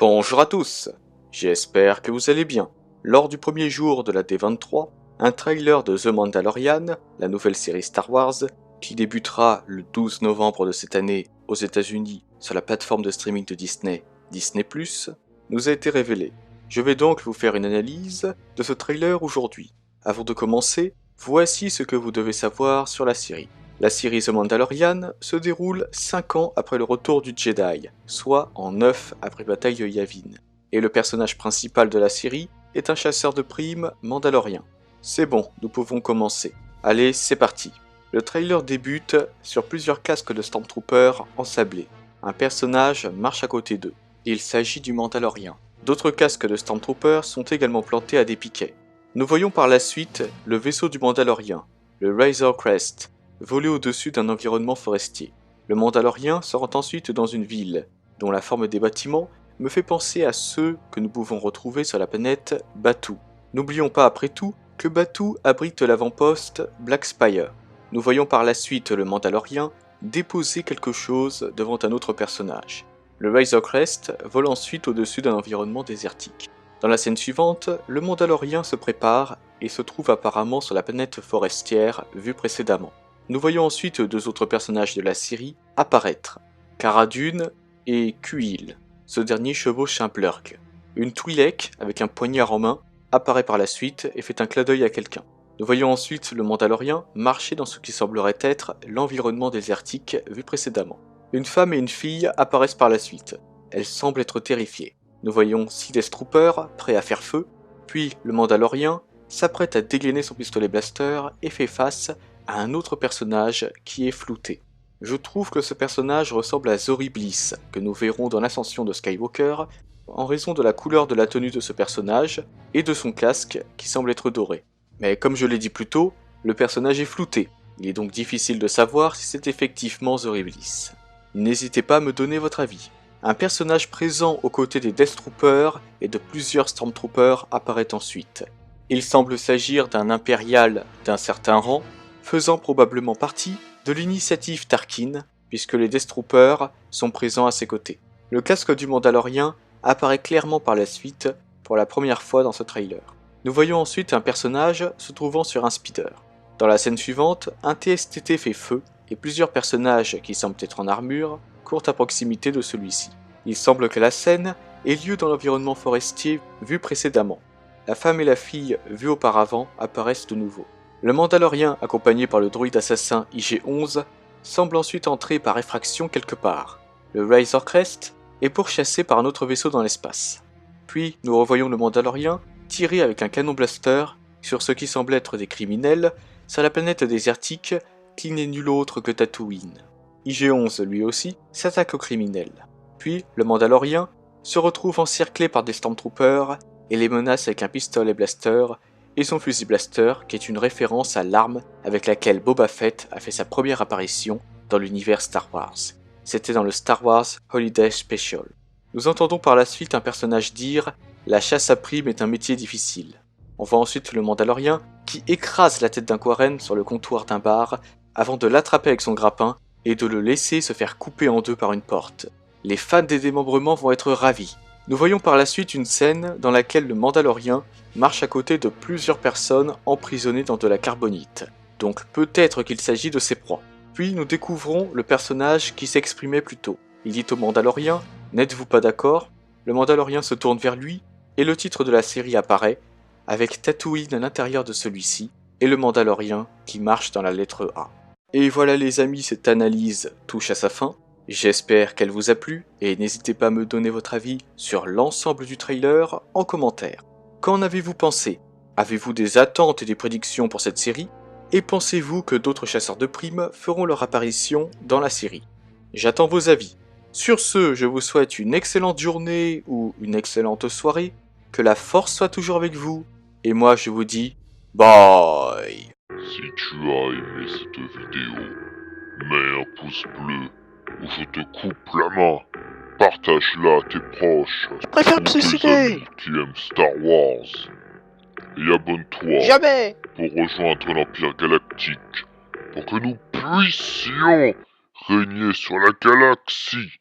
Bonjour à tous, j'espère que vous allez bien. Lors du premier jour de la D23, un trailer de The Mandalorian, la nouvelle série Star Wars, qui débutera le 12 novembre de cette année aux États-Unis sur la plateforme de streaming de Disney, Disney+, nous a été révélé. Je vais donc vous faire une analyse de ce trailer aujourd'hui. Avant de commencer, voici ce que vous devez savoir sur la série. La série The Mandalorian se déroule 5 ans après le retour du Jedi, soit en 9 après bataille de Yavin. Et le personnage principal de la série est un chasseur de primes mandalorien. C'est bon, nous pouvons commencer. Allez, c'est parti. Le trailer débute sur plusieurs casques de Stormtroopers ensablés. Un personnage marche à côté d'eux. Il s'agit du Mandalorien. D'autres casques de Stormtroopers sont également plantés à des piquets. Nous voyons par la suite le vaisseau du Mandalorien, le Razor Crest, voler au-dessus d'un environnement forestier. Le Mandalorien se rend ensuite dans une ville, dont la forme des bâtiments me fait penser à ceux que nous pouvons retrouver sur la planète Batuu. N'oublions pas après tout que Batuu abrite l'avant-poste Black Spire. Nous voyons par la suite le Mandalorien déposer quelque chose devant un autre personnage. Le Razor Crest vole ensuite au-dessus d'un environnement désertique. Dans la scène suivante, le Mandalorien se prépare et se trouve apparemment sur la planète forestière vue précédemment. Nous voyons ensuite deux autres personnages de la série apparaître, Cara Dune et Kuiil. Ce dernier chevauche un Plurk. Une Twi'lek, avec un poignard en main, apparaît par la suite et fait un clin d'œil à quelqu'un. Nous voyons ensuite le Mandalorien marcher dans ce qui semblerait être l'environnement désertique vu précédemment. Une femme et une fille apparaissent par la suite. Elles semblent être terrifiées. Nous voyons 6 Death Troopers prêts à faire feu, puis le Mandalorien s'apprête à dégainer son pistolet blaster et fait face à un autre personnage qui est flouté. Je trouve que ce personnage ressemble à Zori Bliss, que nous verrons dans l'ascension de Skywalker, en raison de la couleur de la tenue de ce personnage et de son casque qui semble être doré. Mais comme je l'ai dit plus tôt, le personnage est flouté, il est donc difficile de savoir si c'est effectivement Zori Bliss. N'hésitez pas à me donner votre avis. Un personnage présent aux côtés des Death Troopers et de plusieurs Stormtroopers apparaît ensuite. Il semble s'agir d'un impérial d'un certain rang, faisant probablement partie de l'initiative Tarkin, puisque les Death Troopers sont présents à ses côtés. Le casque du Mandalorien apparaît clairement par la suite pour la première fois dans ce trailer. Nous voyons ensuite un personnage se trouvant sur un speeder. Dans la scène suivante, un TSTT fait feu et plusieurs personnages qui semblent être en armure courent à proximité de celui-ci. Il semble que la scène ait lieu dans l'environnement forestier vu précédemment. La femme et la fille vues auparavant apparaissent de nouveau. Le Mandalorien, accompagné par le droïde assassin IG-11, semble ensuite entrer par effraction quelque part. Le Razor Crest est pourchassé par un autre vaisseau dans l'espace. Puis nous revoyons le Mandalorien tirer avec un canon blaster sur ce qui semble être des criminels sur la planète désertique qui n'est nul autre que Tatooine. IG-11 lui aussi s'attaque aux criminels. Puis le Mandalorien se retrouve encerclé par des Stormtroopers et les menace avec un pistolet blaster et son fusil blaster qui est une référence à l'arme avec laquelle Boba Fett a fait sa première apparition dans l'univers Star Wars. C'était dans le Star Wars Holiday Special. Nous entendons par la suite un personnage dire « La chasse à primes est un métier difficile ». On voit ensuite le Mandalorien qui écrase la tête d'un Quarren sur le comptoir d'un bar avant de l'attraper avec son grappin et de le laisser se faire couper en deux par une porte. Les fans des démembrements vont être ravis. Nous voyons par la suite une scène dans laquelle le Mandalorien marche à côté de plusieurs personnes emprisonnées dans de la carbonite. Donc peut-être qu'il s'agit de ses proies. Puis nous découvrons le personnage qui s'exprimait plus tôt. Il dit au Mandalorien « N'êtes-vous pas d'accord ?» Le Mandalorien se tourne vers lui et le titre de la série apparaît avec Tatooine à l'intérieur de celui-ci et le Mandalorien qui marche dans la lettre A. Et voilà les amis, cette analyse touche à sa fin. J'espère qu'elle vous a plu et n'hésitez pas à me donner votre avis sur l'ensemble du trailer en commentaire. Qu'en avez-vous pensé? Avez-vous des attentes et des prédictions pour cette série? Et pensez-vous que d'autres chasseurs de primes feront leur apparition dans la série? J'attends vos avis. Sur ce, je vous souhaite une excellente journée ou une excellente soirée, que la force soit toujours avec vous, et moi je vous dis bye. Si tu as aimé cette vidéo, mets un pouce bleu ou je te coupe la main. Partage-la à tes proches. Je préfère me ou tes suicider. amis qui aiment Star Wars. Et abonne-toi Jamais. pour rejoindre l'Empire Galactique pour que nous puissions régner sur la galaxie.